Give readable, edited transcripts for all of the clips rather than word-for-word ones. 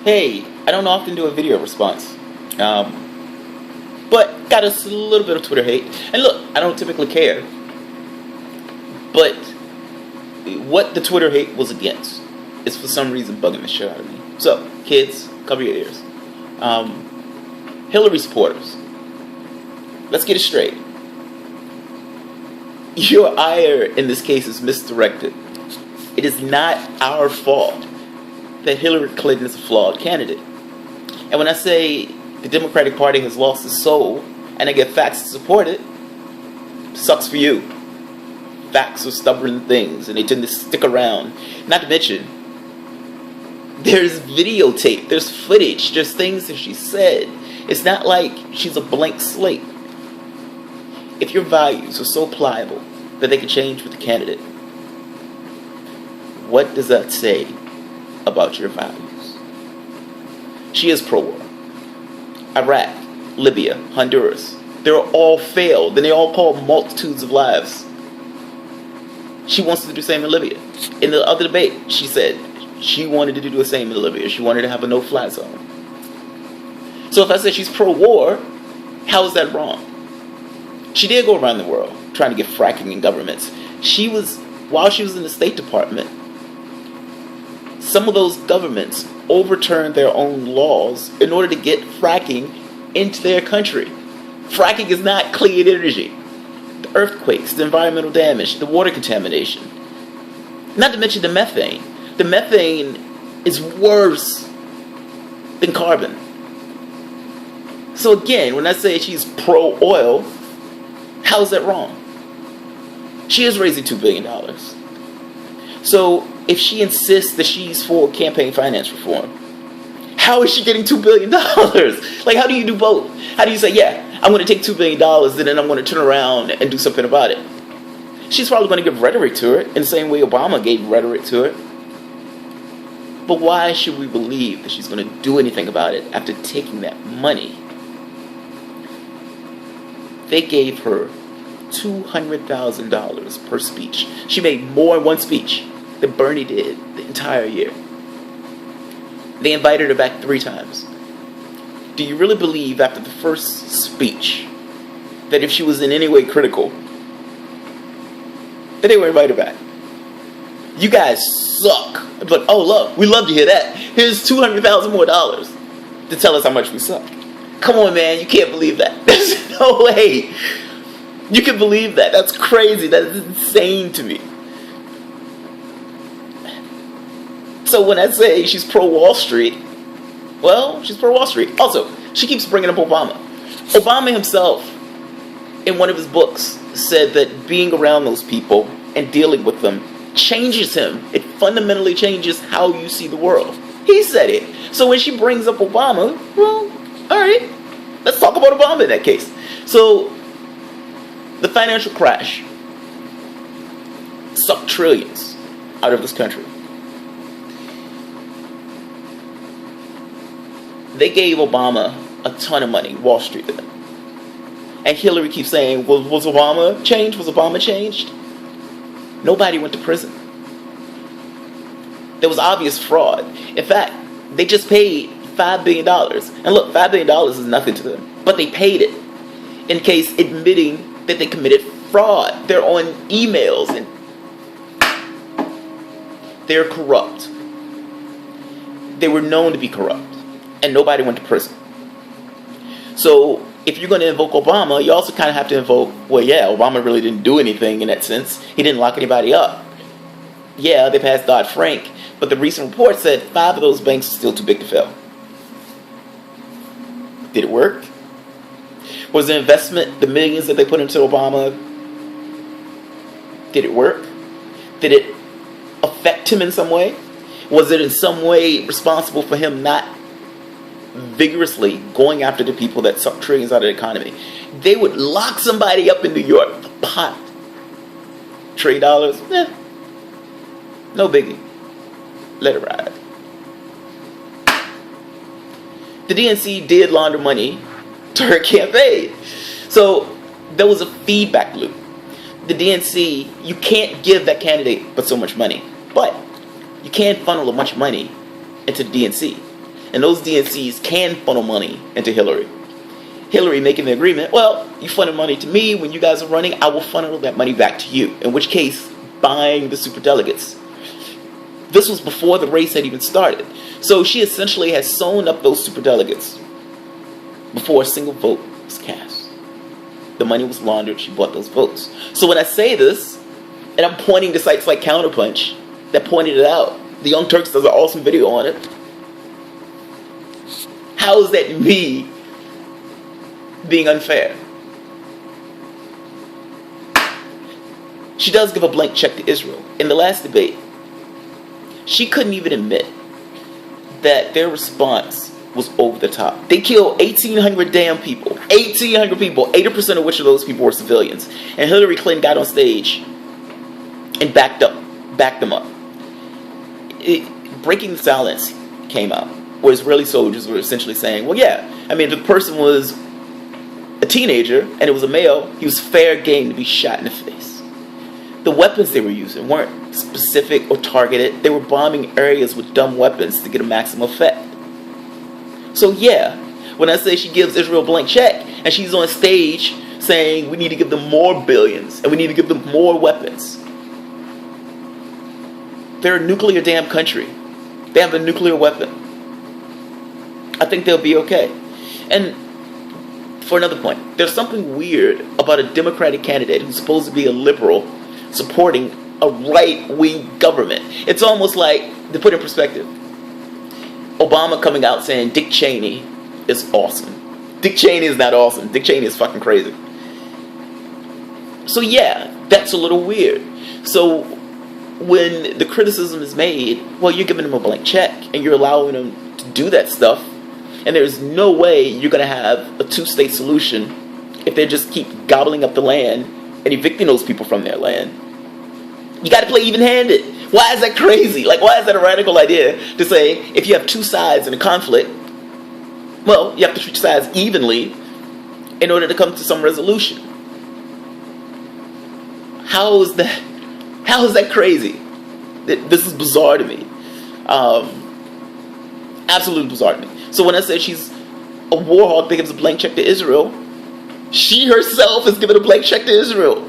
Hey, I don't often do a video response, but got us a little bit of Twitter hate. And look, I don't typically care, but what the Twitter hate was against is for some reason bugging the shit out of me. So, kids, cover your ears. Hillary supporters, let's get it straight. Your ire in this case is misdirected. It is not our fault that Hillary Clinton is a flawed candidate. And when I say the Democratic Party has lost its soul and I get facts to support it, sucks for you. Facts are stubborn things and they tend to stick around. Not to mention, there's videotape, there's footage, there's things that she said. It's not like she's a blank slate. If your values are so pliable that they can change with the candidate, what does that say about your values? She is pro-war. Iraq, Libya, Honduras, they're all failed, and they all call multitudes of lives. She wants to do the same in Libya. In the other debate, she said she wanted to do the same in Libya. She wanted to have a no-fly zone. So if I say she's pro-war, how is that wrong? She did go around the world trying to get fracking in governments. While she was in the State Department, some of those governments overturned their own laws in order to get fracking into their country. Fracking is not clean energy. The earthquakes, the environmental damage, the water contamination. Not to mention the methane. The methane is worse than carbon. So again, when I say she's pro-oil, how is that wrong? She is raising $2 billion. So if she insists that she's for campaign finance reform, how is she getting $2 billion? Like, how do you do both? How do you say, yeah, I'm going to take $2 billion and then I'm going to turn around and do something about it? She's probably going to give rhetoric to it in the same way Obama gave rhetoric to it. But why should we believe that she's going to do anything about it after taking that money? They gave her $200,000 per speech. She made more in one speech than Bernie did the entire year. They invited her back 3 times. Do you really believe after the first speech that if she was in any way critical, that they would invite her back? You guys suck. But oh look, we love to hear that. Here's $200,000 more to tell us how much we suck. Come on, man, you can't believe that. There's no way you can believe that. That's crazy. That is insane to me. So when I say she's pro-Wall Street, well, she's pro-Wall Street. Also, she keeps bringing up Obama. Obama himself, in one of his books, said that being around those people and dealing with them changes him. It fundamentally changes how you see the world. He said it. So when she brings up Obama, well, all right, let's talk about Obama in that case. So the financial crash sucked trillions out of this country. They gave Obama a ton of money, Wall Street did. And Hillary keeps saying, well, was Obama changed? Was Obama changed? Nobody went to prison. There was obvious fraud. In fact, they just paid $5 billion. And look, $5 billion is nothing to them. But they paid it in case admitting that they committed fraud. They're on emails and they're corrupt. They were known to be corrupt. And nobody went to prison. So if you're going to invoke Obama, you also kind of have to invoke, well, yeah, Obama really didn't do anything in that sense. He didn't lock anybody up. Yeah, they passed Dodd-Frank, but the recent report said 5 of those banks are still too big to fail. Did it work? Was the investment, the millions that they put into Obama, did it work? Did it affect him in some way? Was it in some way responsible for him not vigorously going after the people that suck trillions out of the economy? They would lock somebody up in New York, a pot, $1 trillion, no biggie. Let it ride. The DNC did launder money to her campaign. So there was a feedback loop. The DNC, you can't give that candidate but so much money. But you can funnel a bunch of money into the DNC. And those DNCs can funnel money into Hillary. Hillary making the agreement, well, you funnel money to me when you guys are running, I will funnel that money back to you. In which case, buying the superdelegates. This was before the race had even started. So she essentially has sewn up those superdelegates before a single vote was cast. The money was laundered, she bought those votes. So when I say this, and I'm pointing to sites like Counterpunch that pointed it out, the Young Turks does an awesome video on it. How is that me being unfair? She does give a blank check to Israel. In the last debate, she couldn't even admit that their response was over the top. They killed 1,800 damn people. 1,800 people. 80% of which of those people were civilians. And Hillary Clinton got on stage and backed them up. Breaking the Silence came out, where Israeli soldiers were essentially saying, well, yeah, I mean, if the person was a teenager and it was a male, he was fair game to be shot in the face. The weapons they were using weren't specific or targeted. They were bombing areas with dumb weapons to get a maximum effect. So yeah, when I say she gives Israel a blank check and she's on stage saying we need to give them more billions and we need to give them more weapons. They're a nuclear damn country. They have a nuclear weapon. I think they'll be okay. And for another point, there's something weird about a Democratic candidate who's supposed to be a liberal supporting a right-wing government. It's almost like, to put it in perspective, Obama coming out saying Dick Cheney is awesome. Dick Cheney is not awesome. Dick Cheney is fucking crazy. So yeah, that's a little weird. So when the criticism is made, well, you're giving them a blank check and you're allowing them to do that stuff, and there's no way you're going to have a two-state solution if they just keep gobbling up the land and evicting those people from their land. You got to play even-handed. Why is that crazy? Like, why is that a radical idea to say if you have two sides in a conflict, well, you have to treat sides evenly in order to come to some resolution? How is that? How is that crazy? This is bizarre to me. Absolutely bizarre to me. So when I say she's a war hawk that gives a blank check to Israel, she herself is giving a blank check to Israel.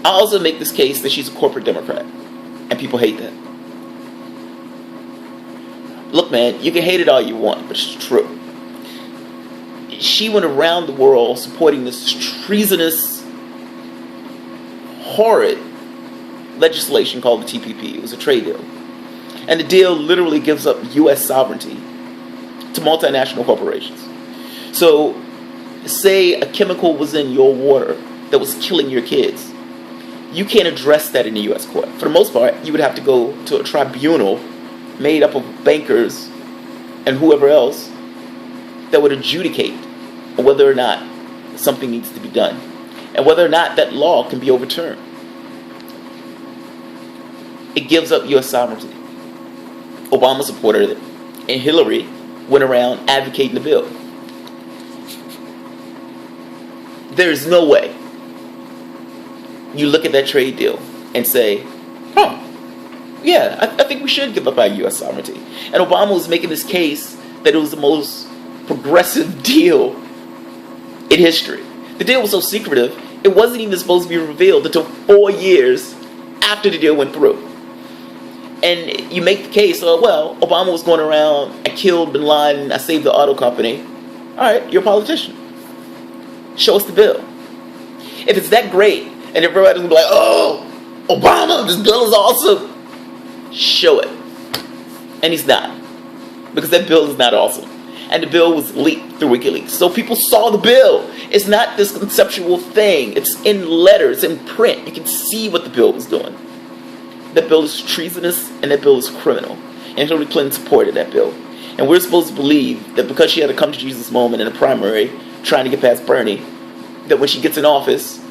I also make this case that she's a corporate Democrat, and people hate that. Look, man, you can hate it all you want, but it's true. She went around the world supporting this treasonous, horrid legislation called the TPP. It was a trade deal. And the deal literally gives up U.S. sovereignty to multinational corporations. So, say a chemical was in your water that was killing your kids. You can't address that in the U.S. court. For the most part, you would have to go to a tribunal made up of bankers and whoever else that would adjudicate whether or not something needs to be done and whether or not that law can be overturned. It gives up U.S. sovereignty. Obama supported it, and Hillary went around advocating the bill. There's no way you look at that trade deal and say, yeah, I think we should give up our U.S. sovereignty. And Obama was making this case that it was the most progressive deal in history. The deal was so secretive, it wasn't even supposed to be revealed until 4 years after the deal went through. And you make the case, well, Obama was going around, I killed Bin Laden, I saved the auto company. All right, you're a politician. Show us the bill. If it's that great, and everybody's going to be like, oh, Obama, this bill is awesome, show it. And he's not. Because that bill is not awesome. And the bill was leaked through WikiLeaks. So people saw the bill. It's not this conceptual thing. It's in letters, in print. You can see what the bill was doing. That bill is treasonous, and that bill is criminal. And Hillary Clinton supported that bill. And we're supposed to believe that because she had a come to Jesus moment in a primary, trying to get past Bernie, that when she gets in office,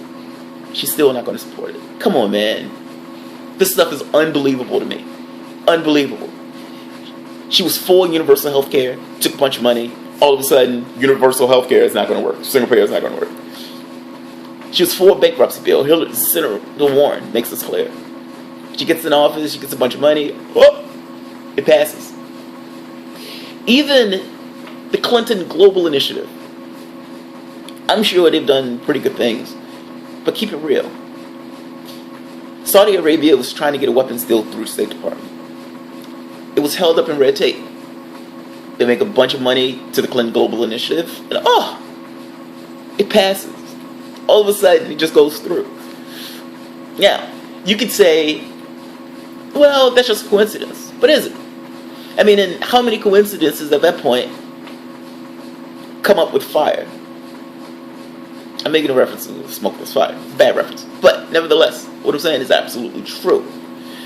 she's still not going to support it. Come on, man. This stuff is unbelievable to me. Unbelievable. She was for universal health care, took a bunch of money. All of a sudden, universal health care is not going to work. Single payer is not going to work. She was for a bankruptcy bill. Senator Warren makes this clear. She gets in office, she gets a bunch of money, oh, it passes. Even the Clinton Global Initiative, I'm sure they've done pretty good things, but keep it real. Saudi Arabia was trying to get a weapons deal through the State Department. It was held up in red tape. They make a bunch of money to the Clinton Global Initiative, and it passes. All of a sudden, it just goes through. Now, you could say, well, that's just a coincidence. But is it? I mean, and how many coincidences at that point come up with fire? I'm making a reference to smokeless fire. Bad reference. But nevertheless, what I'm saying is absolutely true.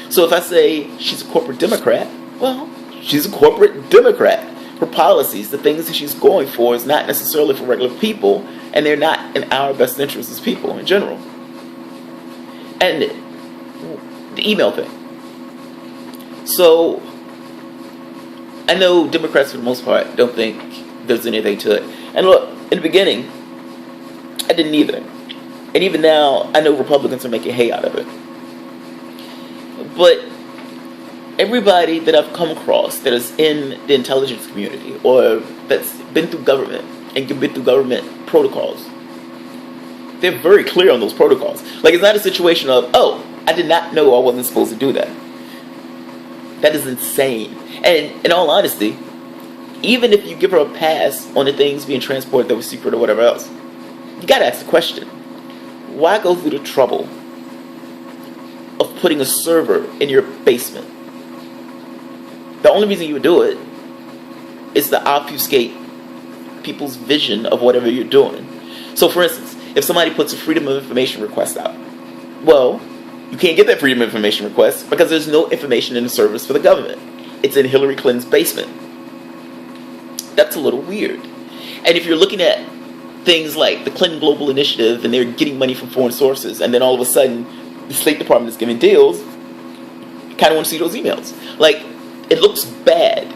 So if I say she's a corporate Democrat, well, she's a corporate Democrat. Her policies, the things that she's going for, is not necessarily for regular people, and they're not in our best interest as people in general. And the email thing. So, I know Democrats for the most part don't think there's anything to it. And look, in the beginning, I didn't either. And even now, I know Republicans are making hay out of it. But everybody that I've come across that is in the intelligence community or that's been through government and been through government protocols, they're very clear on those protocols. Like, it's not a situation of, oh, I did not know I wasn't supposed to do that. That is insane. And in all honesty, even if you give her a pass on the things being transported that were secret or whatever else, you gotta ask the question, why go through the trouble of putting a server in your basement? The only reason you would do it is to obfuscate people's vision of whatever you're doing. So for instance, if somebody puts a Freedom of Information request out, well, you can't get that Freedom of Information request because there's no information in the service for the government. It's in Hillary Clinton's basement. That's a little weird. And if you're looking at things like the Clinton Global Initiative and they're getting money from foreign sources, and then all of a sudden the State Department is giving deals, you kind of want to see those emails. Like, it looks bad.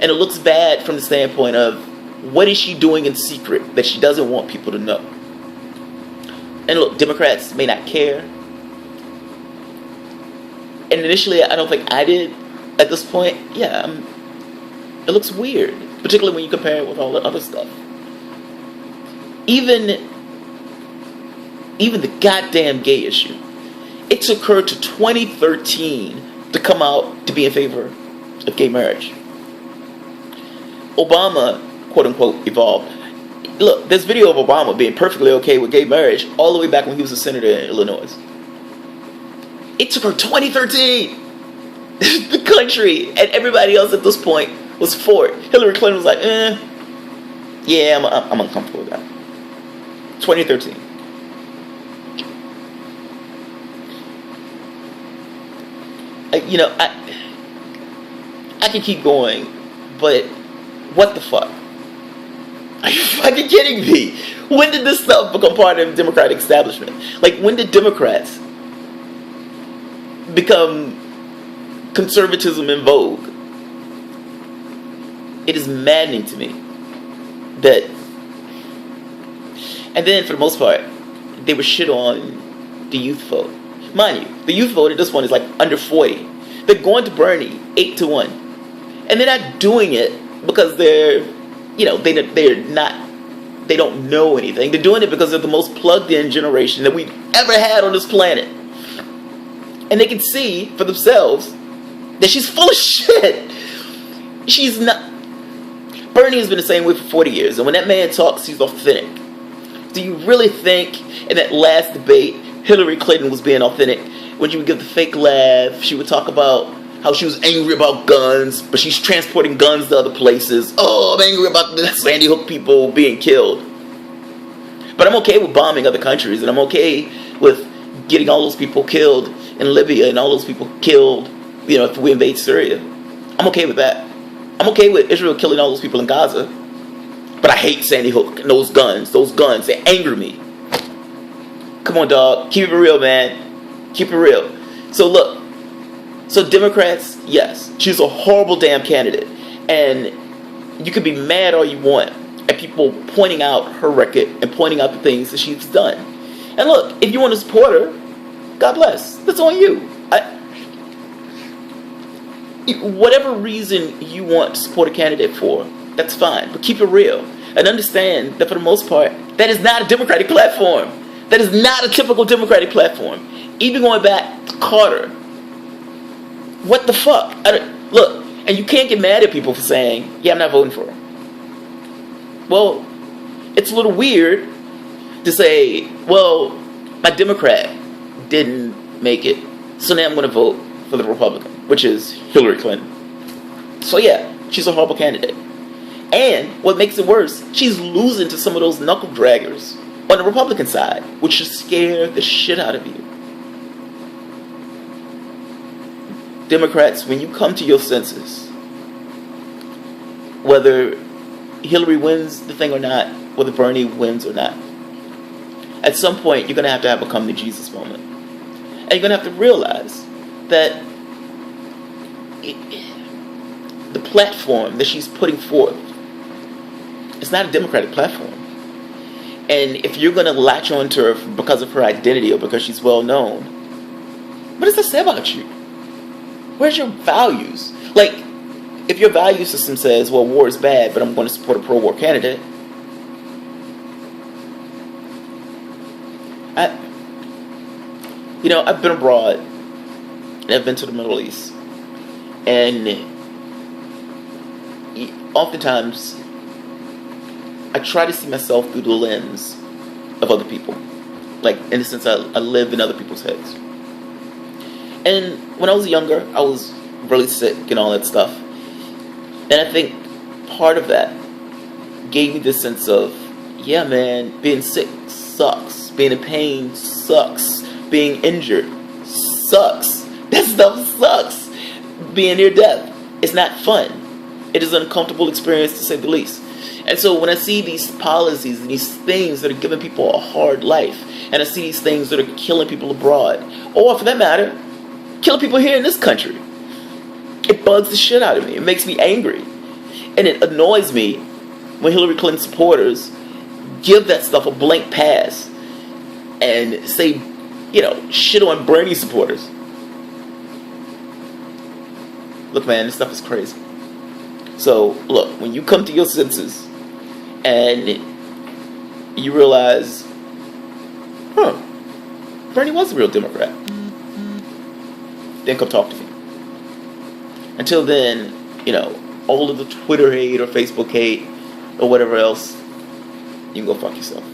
And it looks bad from the standpoint of, what is she doing in secret that she doesn't want people to know? And look, Democrats may not care. And initially, I don't think I did at this point. Yeah, it looks weird. Particularly when you compare it with all the other stuff. Even the goddamn gay issue. It took her to 2013 to come out to be in favor of gay marriage. Obama, quote unquote, evolved. Look, there's video of Obama being perfectly okay with gay marriage all the way back when he was a senator in Illinois. It took her 2013. The country and everybody else at this point was for it. Hillary Clinton was like, yeah, I'm uncomfortable with that. 2013. I can keep going, but what the fuck? Are you fucking kidding me? When did this stuff become part of the Democratic establishment? Like, when did Democrats become conservatism in vogue? It is maddening to me that, and then for the most part, they were shit on the youth vote. Mind you, the youth vote at this point is like under 40. They're going to Bernie 8-1, and they're not doing it because they don't know anything. They're doing it because they're the most plugged-in generation that we've ever had on this planet, and they can see for themselves that she's full of shit. She's not. Bernie has been the same way for 40 years, and when that man talks, he's authentic. Do you really think in that last debate Hillary Clinton was being authentic? When she would give the fake laugh, she would talk about how she was angry about guns, but she's transporting guns to other places. Oh, I'm angry about the Sandy Hook people being killed. But I'm okay with bombing other countries, and I'm okay with getting all those people killed in Libya and all those people killed, if we invade Syria. I'm okay with that. I'm okay with Israel killing all those people in Gaza. But I hate Sandy Hook and those guns. Those guns, they anger me. Come on, dog. Keep it real, man. Keep it real. So look. So Democrats, yes. She's a horrible damn candidate. And you can be mad all you want at people pointing out her record and pointing out the things that she's done. And look, if you want to support her, God bless. That's on you. whatever reason you want to support a candidate for, that's fine. But keep it real. And understand that for the most part, that is not a Democratic platform. That is not a typical Democratic platform. Even going back to Carter. What the fuck? Look, and you can't get mad at people for saying, yeah, I'm not voting for him. Well, it's a little weird to say, well, my Democrat didn't make it, so now I'm going to vote for the Republican, which is Hillary Clinton. So yeah, she's a horrible candidate. And what makes it worse, she's losing to some of those knuckle draggers on the Republican side, which should scare the shit out of you. Democrats, when you come to your senses, whether Hillary wins the thing or not, whether Bernie wins or not, at some point you're going to have a come to Jesus moment. And you're going to have to realize that the platform that she's putting forth is not a Democratic platform. And if you're going to latch onto her because of her identity or because she's well known, what does that say about you? Where's your values? Like, if your value system says, well, war is bad, but I'm going to support a pro-war candidate, I've been abroad, and I've been to the Middle East, and oftentimes I try to see myself through the lens of other people. Like, in the sense, I live in other people's heads. And when I was younger, I was really sick and all that stuff. And I think part of that gave me this sense of, yeah, man, being sick sucks. Being in pain sucks. Being injured sucks. That stuff sucks. Being near death is not fun. It is an uncomfortable experience, to say the least. And so when I see these policies and these things that are giving people a hard life, and I see these things that are killing people abroad, or for that matter, killing people here in this country, it bugs the shit out of me. It makes me angry. And it annoys me when Hillary Clinton supporters give that stuff a blank pass and say, shit on Bernie supporters. Look, man, this stuff is crazy. So, look, when you come to your senses and you realize, Bernie was a real Democrat, then come talk to me. Until then, all of the Twitter hate or Facebook hate or whatever else, you can go fuck yourself.